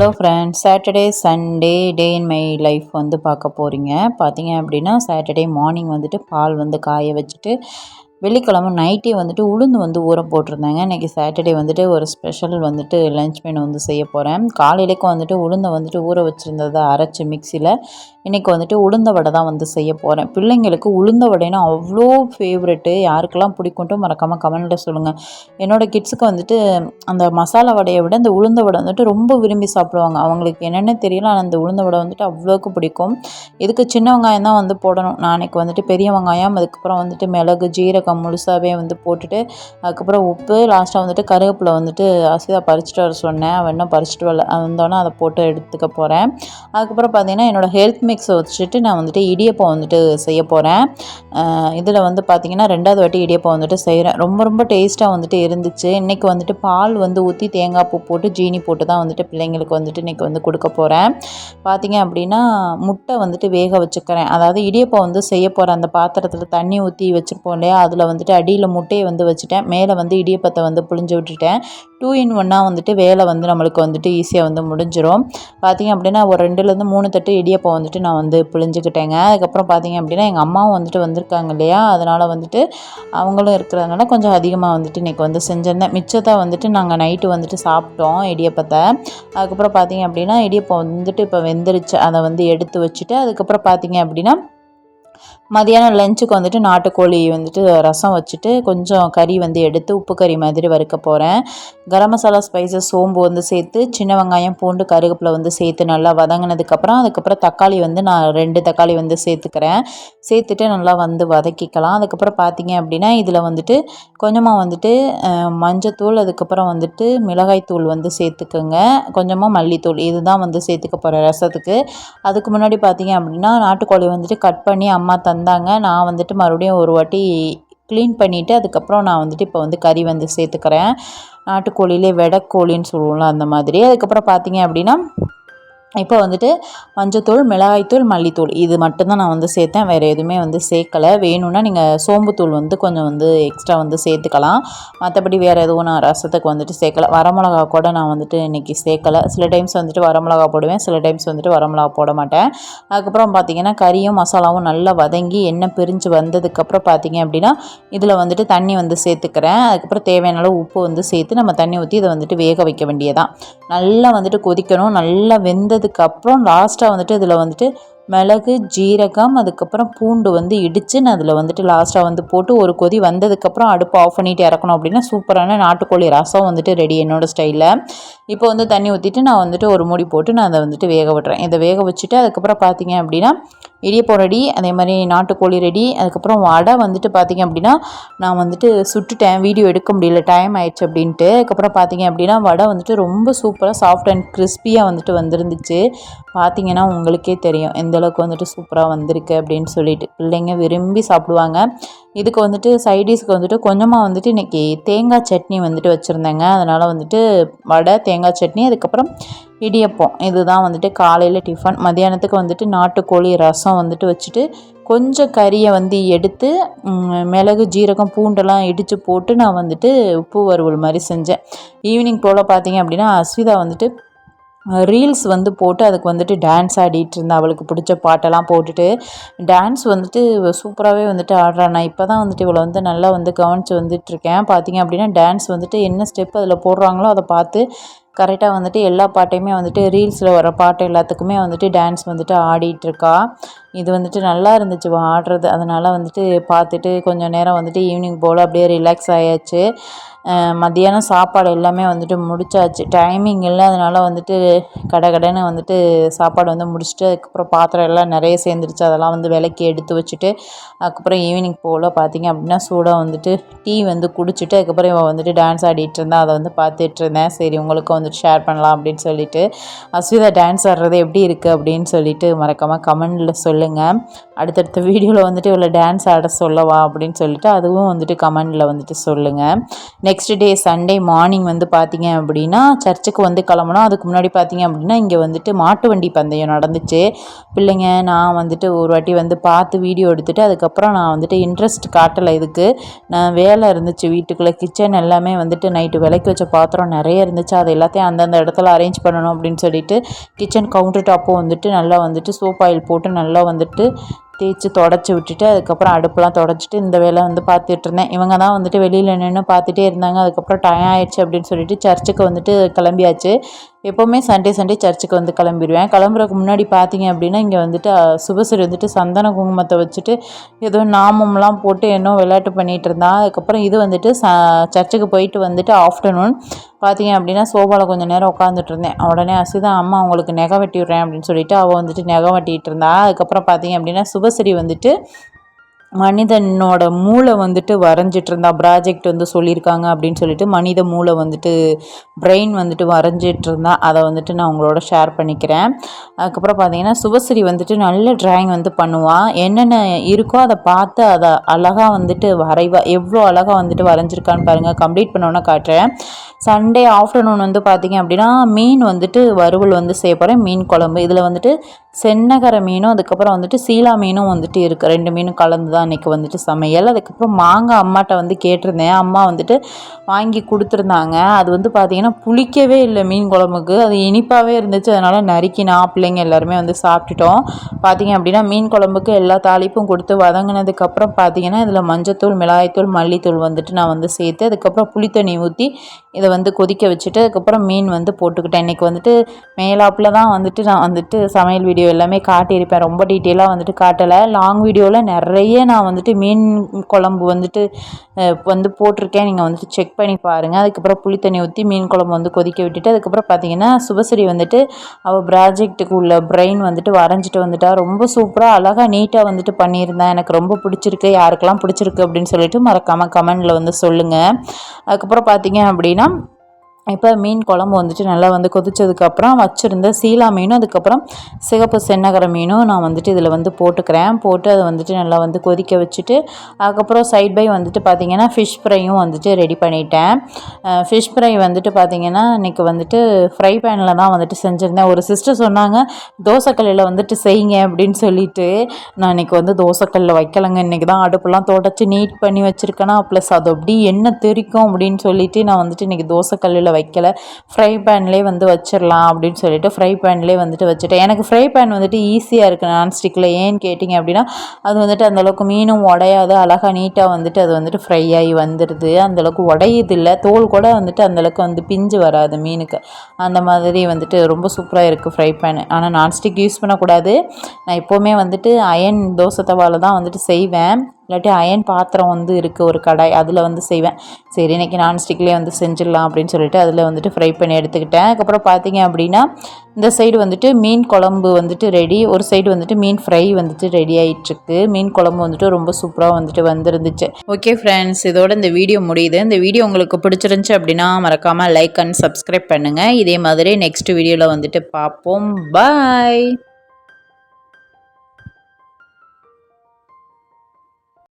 Hello friends, Saturday Sunday day in my life வந்து பார்க்க போகிறீங்க. பார்த்தீங்க அப்படின்னா சாட்டர்டே மார்னிங் வந்துட்டு பால் வந்து காய வச்சுட்டு வெள்ளிக்கிழமை நைட்டே வந்துட்டு உளுந்து வந்து ஊற போட்டிருந்தாங்க. இன்றைக்கி சாட்டர்டே வந்துட்டு ஒரு ஸ்பெஷல் வந்துட்டு லன்ச் மெனு வந்து செய்ய போகிறேன். காலையிலேக்கும் வந்துட்டு உளுந்தை வந்துட்டு ஊற வச்சுருந்ததை அரைச்சி மிக்சியில் இன்றைக்கி வந்துட்டு உளுந்த வடை தான் வந்து செய்ய போகிறேன். பிள்ளைங்களுக்கு உளுந்த வடைனா அவ்வளோ ஃபேவரெட்டு. யாருக்கெல்லாம் பிடிக்கும்ட்டு மறக்காமல் கமெண்ட்டில் சொல்லுங்கள். என்னோடய கிட்ஸுக்கு வந்துட்டு அந்த மசாலா வடையை விட இந்த உளுந்த வடை வந்துட்டு ரொம்ப விரும்பி சாப்பிடுவாங்க. அவங்களுக்கு என்னென்ன தெரியல, ஆனால் அந்த உளுந்த வடை வந்துட்டு அவ்வளோக்கு பிடிக்கும். இதுக்கு சின்ன வெங்காயம் தான் வந்து போடணும். நான் அன்றைக்கி வந்துட்டு பெரிய வெங்காயம், அதுக்கப்புறம் வந்துட்டு மிளகு, ஜீரகம் முழுசாகவே வந்து போட்டுட்டு அதுக்கப்புறம் உப்பு, லாஸ்ட்டாக வந்துட்டு கருவேப்பிலை வந்துட்டு அசிதா பறிச்சுட்டு வர சொன்னேன். அவன் இன்னும் பறிச்சுட்டு வரல. வந்தோன்னே அதை போட்டு எடுத்துக்க போகிறேன். அதுக்கப்புறம் பார்த்திங்கன்னா என்னோடய ஹெல்த் மிக்ஸை வச்சுட்டு நான் வந்துட்டு இடியப்பம் வந்துட்டு செய்ய போகிறேன். இதில் வந்து பார்த்திங்கன்னா 2வது வாட்டி இடியப்பம் வந்துட்டு செய்கிறேன். ரொம்ப ரொம்ப டேஸ்ட்டாக வந்துட்டு இருந்துச்சு. இன்றைக்கி வந்துட்டு பால் வந்து ஊற்றி தேங்காய் பூ போட்டு ஜீனி போட்டு தான் வந்துட்டு பிள்ளைங்களுக்கு வந்துட்டு இன்றைக்கி வந்து கொடுக்க போகிறேன். பார்த்திங்க அப்படின்னா முட்டை வந்துட்டு வேக வச்சுக்கிறேன். அதாவது இடியப்பம் வந்து செய்ய போகிறேன். அந்த பாத்திரத்தில் தண்ணி ஊற்றி வச்சுருப்போம் இல்லையா, அதில் வந்துட்டு அடியில் முட்டையை வந்து வச்சுட்டேன். மேலே வந்து இடியப்பத்தை வந்து புழிஞ்சு விட்டுட்டேன். 2 in 1 வந்துட்டு வேலை வந்து நம்மளுக்கு வந்துட்டு ஈஸியாக வந்து முடிஞ்சிடும். பார்த்திங்க அப்படின்னா ஒரு 2லேருந்து 3 தட்டு இடியப்பம் வந்துட்டு நான் வந்து புழிஞ்சுக்கிட்டேங்க. அதுக்கப்புறம் பார்த்திங்க அப்படின்னா எங்கள் அம்மாவும் வந்துட்டு வந்திருக்காங்க இல்லையா, அதனால் வந்துட்டு அவங்களும் இருக்கிறதுனால கொஞ்சம் அதிகமாக வந்துட்டு இன்றைக்கி வந்து செஞ்சுருந்தேன். மிச்சத்தை வந்துட்டு நாங்கள் நைட்டு வந்துட்டு சாப்பிட்டோம் இடியப்பத்தை. அதுக்கப்புறம் பார்த்திங்க அப்படின்னா இடியப்பம் வந்துட்டு இப்போ வெந்துருச்சு. அதை வந்து எடுத்து வச்சுட்டு அதுக்கப்புறம் பார்த்திங்க அப்படின்னா மதியானம் லஞ்சுக்கு வந்துட்டு நாட்டுக்கோழி வந்துட்டு ரசம் வச்சுட்டு கொஞ்சம் கறி வந்து எடுத்து உப்பு கறி மாதிரி வறுக்க போகிறேன். கரம் மசாலா ஸ்பைசஸ் சோம்பு வந்து சேர்த்து சின்ன வெங்காயம் பூண்டு கருவேப்பிலை வந்து சேர்த்து நல்லா வதங்கினதுக்கப்புறம் அதுக்கப்புறம் தக்காளி வந்து நான் 2 தக்காளி வந்து சேர்த்துக்கிறேன். சேர்த்துட்டு நல்லா வந்து வதக்கிக்கலாம். அதுக்கப்புறம் பார்த்திங்க அப்படின்னா இதில் வந்துட்டு கொஞ்சமாக வந்துட்டு மஞ்சத்தூள், அதுக்கப்புறம் வந்துட்டு மிளகாய்த்தூள் வந்து சேர்த்துக்குங்க. கொஞ்சமாக மல்லித்தூள், இதுதான் வந்து சேர்த்துக்க போகிறேன் ரசத்துக்கு. அதுக்கு முன்னாடி பார்த்திங்க அப்படின்னா நாட்டுக்கோழி வந்துட்டு கட் பண்ணி அம்மா தந்தாங்க. நான் வந்துட்டு மறுபடியும் ஒரு வாட்டி க்ளீன் பண்ணிவிட்டு அதுக்கப்புறம் நான் வந்துட்டு இப்போ வந்து கறி வந்து சேர்த்துக்கிறேன். நாட்டுக்கோழிலே வெடைக்கோழின்னு சொல்லுவோம்ல, அந்த மாதிரி. அதுக்கப்புறம் பார்த்திங்க அப்படின்னா இப்போ வந்துட்டு மஞ்சத்தூள், மிளகாய்த்தூள், மல்லித்தூள் இது மட்டும்தான் நான் வந்து சேர்த்தேன். வேறு எதுவுமே வந்து சேர்க்கலை. வேணும்னா நீங்கள் சோம்புத்தூள் வந்து கொஞ்சம் வந்து எக்ஸ்ட்ரா வந்து சேர்த்துக்கலாம். மற்றபடி வேறு எதுவும் நான் ரசத்துக்கு வந்துட்டு சேர்க்கலை. வரமிளகா கூட நான் வந்துட்டு இன்றைக்கி சேர்க்கலை. சில டைம்ஸ் வந்துட்டு வரமிளகா போடுவேன், சில டைம்ஸ் வந்துட்டு வரமிளகா போட மாட்டேன். அதுக்கப்புறம் பார்த்திங்கன்னா கறியும் மசாலாவும் நல்லா வதங்கி எண்ணெய் பிரிஞ்சு வந்ததுக்கப்புறம் பார்த்திங்க அப்படின்னா இதில் வந்துட்டு தண்ணி வந்து சேர்த்துக்கிறேன். அதுக்கப்புறம் தேவையான அளவு உப்பு வந்து சேர்த்து நம்ம தண்ணி ஊற்றி இதை வந்துட்டு வேக வைக்க வேண்டியதான். நல்லா வந்துட்டு கொதிக்கணும். நல்லா வெந்ததுக்கப்புறம் லாஸ்ட்டாக வந்துட்டு இதில் வந்துட்டு மிளகு, ஜீரகம், அதுக்கப்புறம் பூண்டு வந்து இடித்து நான் அதில் வந்துட்டு லாஸ்ட்டாக வந்து போட்டு ஒரு கொதி வந்ததுக்கப்புறம் அடுப்பு ஆஃப் பண்ணிவிட்டு இறக்கணும் அப்படின்னா சூப்பரான நாட்டுக்கோழி ரசம் வந்துட்டு ரெடி என்னோடய ஸ்டைலில். இப்போ வந்து தண்ணி ஊற்றிட்டு நான் வந்துட்டு ஒரு மூடி போட்டு நான் அதை வந்துட்டு வேக விட்றேன். இதை வேக வச்சுட்டு அதுக்கப்புறம் பார்த்திங்க அப்படின்னா இடியப்பம் ரெடி, அதே மாதிரி நாட்டுக்கோழி ரெடி. அதுக்கப்புறம் வடை வந்துட்டு பார்த்திங்க அப்படின்னா நான் வந்துட்டு சுட்டுட்டேன், வீடியோ எடுக்க முடியல, டைம் ஆயிடுச்சு அப்படின்ட்டு. அதுக்கப்புறம் பார்த்திங்க அப்படின்னா வடை வந்துட்டு ரொம்ப சூப்பராக சாஃப்ட் அண்ட் கிறிஸ்பியாக வந்துட்டு வந்துருந்துச்சு. பார்த்திங்கன்னா உங்களுக்கே தெரியும் எந்தளவுக்கு வந்துட்டு சூப்பராக வந்திருக்கு அப்படின்னு சொல்லிட்டு. பிள்ளைங்க விரும்பி சாப்பிடுவாங்க. இதுக்கு வந்துட்டு சைடிஷ்க்கு வந்துட்டு கொஞ்சமாக வந்துட்டு இன்றைக்கி தேங்காய் சட்னி வந்துட்டு வச்சுருந்தேங்க. அதனால் வந்துட்டு வடை, தேங்காய் சட்னி, அதுக்கப்புறம் இடியப்பம், இதுதான் வந்துட்டு காலையில் டிஃபன். மதியானத்துக்கு வந்துட்டு நாட்டுக்கோழி ரசம் வந்துட்டு வச்சுட்டு கொஞ்சம் கறியை வந்து எடுத்து மிளகு, ஜீரகம், பூண்டெல்லாம் இடித்து போட்டு நான் வந்துட்டு உப்பு வறுவல் மாதிரி செஞ்சேன். ஈவினிங் போல் பார்த்திங்க அப்படின்னா அஸ்விதா வந்துட்டு ரீல்ஸ் வந்து போட்டு அதுக்கு வந்துட்டு டான்ஸ் ஆடிட்டு இருந்தா. அவளுக்கு பிடிச்ச பாட்டெல்லாம் போட்டுட்டு டான்ஸ் வந்துட்டு சூப்பராகவே வந்துட்டு ஆடுறா. நான் இப்போ தான் வந்துட்டு இவளை வந்து நல்லா வந்து கவனித்து வந்துட்டுருக்கேன். பார்த்திங்க அப்படின்னா டான்ஸ் வந்துட்டு என்ன ஸ்டெப் அதில் போடுறாங்களோ அதை பார்த்து கரெக்டாக வந்துட்டு எல்லா பாட்டையுமே வந்துட்டு ரீல்ஸில் வர பாட்டு எல்லாத்துக்குமே வந்துட்டு டான்ஸ் வந்துட்டு ஆடிட்டுருக்கா. இது வந்துட்டு நல்லா இருந்துச்சு ஆடுறது. அதனால் வந்துட்டு பார்த்துட்டு கொஞ்சம் நேரம் வந்துட்டு ஈவினிங் போல் அப்படியே ரிலாக்ஸ் ஆயாச்சு. மத்தியானம் சாப்பாடு எல்லாமே வந்துட்டு முடிச்சாச்சு. டைமிங் இல்லை, அதனால் வந்துட்டு கடகடன்னு வந்துட்டு சாப்பாடு வந்து முடிச்சுட்டு அதுக்கப்புறம் பாத்திரம் எல்லாம் நிறைய சேர்ந்துருச்சு. அதெல்லாம் வந்து விளக்கி எடுத்து வச்சுட்டு அதுக்கப்புறம் ஈவினிங் போல் பார்த்திங்க அப்படின்னா சூடாக வந்துட்டு டீ வந்து குடிச்சிட்டு அதுக்கப்புறம் இவன் வந்துட்டு டான்ஸ் ஆடிட்டு இருந்தா. அதை வந்து பார்த்துட்டு இருந்தேன். சரி உங்களுக்கும் வந்துட்டு ஷேர் பண்ணலாம் அப்படின்னு சொல்லிட்டு. அஸ்விதா டான்ஸ் ஆடுறது எப்படி இருக்குது அப்படின்னு சொல்லிட்டு மறக்காமல் கமெண்டில் சொல்லுங்கள். அடுத்தடுத்த வீடியோவில் வந்துட்டு இவ்வளோ டான்ஸ் ஆட சொல்லவா அப்படின்னு சொல்லிட்டு அதுவும் வந்துட்டு கமெண்டில் வந்துட்டு சொல்லுங்கள். நெக்ஸ்ட் டே சண்டே மார்னிங் வந்து பார்த்திங்க அப்படின்னா சர்ச்சுக்கு வந்து கிளம்புனோம். அதுக்கு முன்னாடி பார்த்திங்க அப்படின்னா இங்கே வந்துட்டு மாட்டு வண்டி பந்தயம் நடந்துச்சு. பிள்ளைங்க நான் வந்துட்டு ஒரு வாட்டி வந்து பார்த்து வீடியோ எடுத்துகிட்டு அதுக்கப்புறம் நான் வந்துட்டு இன்ட்ரெஸ்ட் காட்டலை. இதுக்கு நான் வேலை இருந்துச்சு வீட்டுக்குள்ளே, கிச்சன் எல்லாமே வந்துட்டு நைட்டு விளக்கி வச்ச பாத்திரம் நிறைய இருந்துச்சு. அது எல்லாத்தையும் அந்தந்த இடத்துல அரேஞ்ச் பண்ணணும் அப்படின்னு சொல்லிட்டு கிச்சன் கவுண்டர் டாப்பும் வந்துட்டு நல்லா வந்துட்டு சோப் ஆயில் போட்டு நல்லா வந்துட்டு தேய்ச்சி தொடச்சி விட்டுட்டு அதுக்கப்புறம் அடுப்பெலாம் தொடச்சிட்டு இந்த வேலை வந்து பார்த்துட்டு இருந்தேன். இவங்க தான் வந்துட்டு வெளியில் நின்று பார்த்துட்டே இருந்தாங்க. அதுக்கப்புறம் டைம் ஆயிடுச்சு அப்படின்னு சொல்லிட்டு சர்ச்சுக்கு வந்துட்டு கிளம்பியாச்சு. எப்போவுமே சண்டே சர்ச்சுக்கு வந்து கிளம்பிடுவேன். கிளம்புறதுக்கு முன்னாடி பார்த்தீங்க அப்படின்னா இங்கே வந்துட்டு சுபஸ்ரீ வந்துட்டு சந்தன குங்குமத்தை வச்சுட்டு ஏதோ நாமம்லாம் போட்டு என்னோ விளையாட்டு பண்ணிகிட்டு இருந்தான். அதுக்கப்புறம் இது வந்துட்டு சர்ச்சுக்கு போயிட்டு வந்துட்டு ஆஃப்டர்நூன் பார்த்தீங்க அப்படின்னா சோபாவில் கொஞ்சம் நேரம் உட்காந்துட்டு இருந்தேன். உடனே அசிதான் அம்மா உங்களுக்கு நெகை வெட்டி விட்றேன் அப்படின்னு சொல்லிட்டு அவள் வந்துட்டு நெகை வெட்டிகிட்டு இருந்தா. அதுக்கப்புறம் பார்த்தீங்க அப்படின்னா சுபஸ்ரீ வந்துட்டு மனிதனோட மூளை வந்துட்டு வரைஞ்சிட்டு இருந்தா. ப்ராஜெக்ட் வந்து சொல்லியிருக்காங்க அப்படின்னு சொல்லிட்டு மனித மூளை வந்துட்டு பிரெயின் வந்துட்டு வரைஞ்சிட்டு இருந்தா. அதை வந்துட்டு நான் உங்களோட ஷேர் பண்ணிக்கிறேன். அதுக்கப்புறம் பார்த்தீங்கன்னா சுபஸ்ரீ வந்துட்டு நல்ல ட்ராயிங் வந்து பண்ணுவாள். என்னென்ன இருக்கோ அதை பார்த்து அதை அழகாக வந்துட்டு வரைவா. எவ்வளோ அழகாக வந்துட்டு வரைஞ்சிருக்கான்னு பாருங்கள். கம்ப்ளீட் பண்ணோன்னே காட்டுறேன். சண்டே ஆஃப்டர்நூன் வந்து பார்த்திங்க அப்படின்னா மீன் வந்துட்டு வறுவல் வந்து செய்ய போகிறேன். மீன் குழம்பு. இதில் வந்துட்டு சென்னகரை மீனும் அதுக்கப்புறம் வந்துட்டு சீலா மீனும் வந்துட்டு இருக்குது. 2 மீனும் கலந்து தான் இன்றைக்கி வந்துட்டு சமையல். அதுக்கப்புறம் மாங்காய் அம்மாட்ட வந்து கேட்டிருந்தேன். அம்மா வந்துட்டு வாங்கி கொடுத்துருந்தாங்க. அது வந்து பார்த்திங்கன்னா புளிக்கவே இல்லை மீன் குழம்புக்கு. அது இனிப்பாகவே இருந்துச்சு. அதனால் நறுக்கி நான் பிள்ளைங்க எல்லாருமே வந்து சாப்பிட்டுட்டோம். பார்த்திங்க அப்படின்னா மீன் குழம்புக்கு எல்லா தாளிப்பும் கொடுத்து வதங்கினதுக்கப்புறம் பார்த்திங்கன்னா இதில் மஞ்சத்தூள், மிளகாய்த்தூள், மல்லித்தூள் வந்துட்டு நான் வந்து சேர்த்து அதுக்கப்புறம் புளித்தண்ணி ஊற்றி இதை வந்து கொதிக்க வச்சுட்டு அதுக்கப்புறம் மீன் வந்து போட்டுக்கிட்டேன். இன்றைக்கி வந்துட்டு மேலாப்பில் தான் வந்துட்டு நான் வந்துட்டு சமையல் வீடியோ எல்லாமே காட்டியிருப்பேன். ரொம்ப டீட்டெயிலாக வந்துட்டு காட்டலை. லாங் வீடியோவில் நிறைய நான் வந்துட்டு மீன் குழம்பு வந்துட்டு வந்து போட்டிருக்கேன். நீங்கள் வந்துட்டு செக் பண்ணி பாருங்கள். அதுக்கப்புறம் புளித்தண்ணி ஊற்றி மீன் குழம்பு வந்து கொதிக்க விட்டுட்டு அதுக்கப்புறம் பார்த்தீங்கன்னா சுபஸ்ரீ வந்துட்டு அவள் ப்ராஜெக்ட்டுக்கு உள்ள பிரெயின் வந்துட்டு வரைஞ்சிட்டு வந்துட்டா. ரொம்ப சூப்பராக அழகாக நீட்டாக வந்துட்டு பண்ணியிருந்தேன். எனக்கு ரொம்ப பிடிச்சிருக்கு. யாருக்கெல்லாம் பிடிச்சிருக்கு அப்படின்னு சொல்லிட்டு மறக்காமல் கமெண்டில் வந்து சொல்லுங்கள். அதுக்கப்புறம் பார்த்தீங்க அப்படின்னா இப்போ மீன் குழம்பு வந்துட்டு நல்லா வந்து கொதிச்சதுக்கப்புறம் வச்சுருந்த சீலா மீனும் அதுக்கப்புறம் சிகப்பு சென்னகரை மீனும் நான் வந்துட்டு இதில் வந்து போட்டுக்கிறேன். போட்டு அதை வந்துட்டு நல்லா வந்து கொதிக்க வச்சுட்டு அதுக்கப்புறம் சைட் பை வந்துட்டு பார்த்திங்கன்னா ஃபிஷ் ஃப்ரையும் வந்துட்டு ரெடி பண்ணிட்டேன். ஃபிஷ் ஃப்ரை வந்துட்டு பார்த்திங்கன்னா இன்றைக்கி வந்துட்டு ஃப்ரை பேனில் தான் வந்துட்டு செஞ்சுருந்தேன். ஒரு சிஸ்டர் சொன்னாங்க தோசைக்கல்லில் வந்துட்டு செய்யுங்க அப்படின்னு சொல்லிட்டு. நான் இன்றைக்கி வந்து தோசைக்கல்லில் வைக்கலைங்க. இன்றைக்கி தான் அடுப்பெல்லாம் தொடச்சி நீட் பண்ணி வச்சுருக்கேன்னா ப்ளஸ் அது அப்படி எண்ணெய் தெரிக்கும் அப்படின்னு சொல்லிட்டு நான் வந்துட்டு இன்றைக்கி தோசைக்கல்லில் வைக்கல. ஃப்ரை பேன்லேயே வந்து வச்சிடலாம் அப்படின்னு சொல்லிட்டு ஃப்ரை பேன்லேயே வந்துட்டு வச்சுட்டேன். எனக்கு ஃப்ரை பேன் வந்துட்டு ஈஸியாக இருக்குது நான்ஸ்டிக்கில். ஏன்னு கேட்டிங்க அப்படின்னா அது வந்துட்டு அந்தளவுக்கு மீனும் உடையாது. அழகாக நீட்டாக வந்துட்டு அது வந்துட்டு ஃப்ரை ஆகி வந்துடுது. அந்தளவுக்கு உடையதில்லை. தோல் கூட வந்துட்டு அந்தளவுக்கு வந்து பிஞ்சு வராது மீனுக்கு. அந்த மாதிரி வந்துட்டு ரொம்ப சூப்பராக இருக்குது ஃப்ரை பேன். ஆனால் நான்ஸ்டிக் யூஸ் பண்ணக்கூடாது. நான் எப்போவுமே வந்துட்டு அயன் தோசை தவாவில் தான் வந்துட்டு செய்வேன். இல்லாட்டி அயன் பாத்திரம் வந்து இருக்குது ஒரு கடாய், அதில் வந்து செய்வேன். சரி இன்றைக்கி நான்ஸ்டிக்லேயே வந்து செஞ்சிடலாம் அப்படின்னு சொல்லிட்டு அதில் வந்துட்டு ஃப்ரை பண்ணி எடுத்துக்கிட்டேன். அதுக்கப்புறம் பார்த்தீங்க அப்படின்னா இந்த சைடு வந்துட்டு மீன் குழம்பு வந்துட்டு ரெடி. ஒரு சைடு வந்துட்டு மீன் ஃப்ரை வந்துட்டு ரெடி ஆகிட்டுருக்கு. மீன் குழம்பு வந்துட்டு ரொம்ப சூப்பராக வந்துட்டு வந்துருந்துச்சு. ஓகே ஃப்ரெண்ட்ஸ், இதோட இந்த வீடியோ முடியுது. இந்த வீடியோ உங்களுக்கு பிடிச்சிருந்துச்சி அப்படின்னா மறக்காமல் லைக் அண்ட் சப்ஸ்கிரைப் பண்ணுங்கள். இதே மாதிரி நெக்ஸ்ட் வீடியோவில் வந்துட்டு பார்ப்போம். பாய்.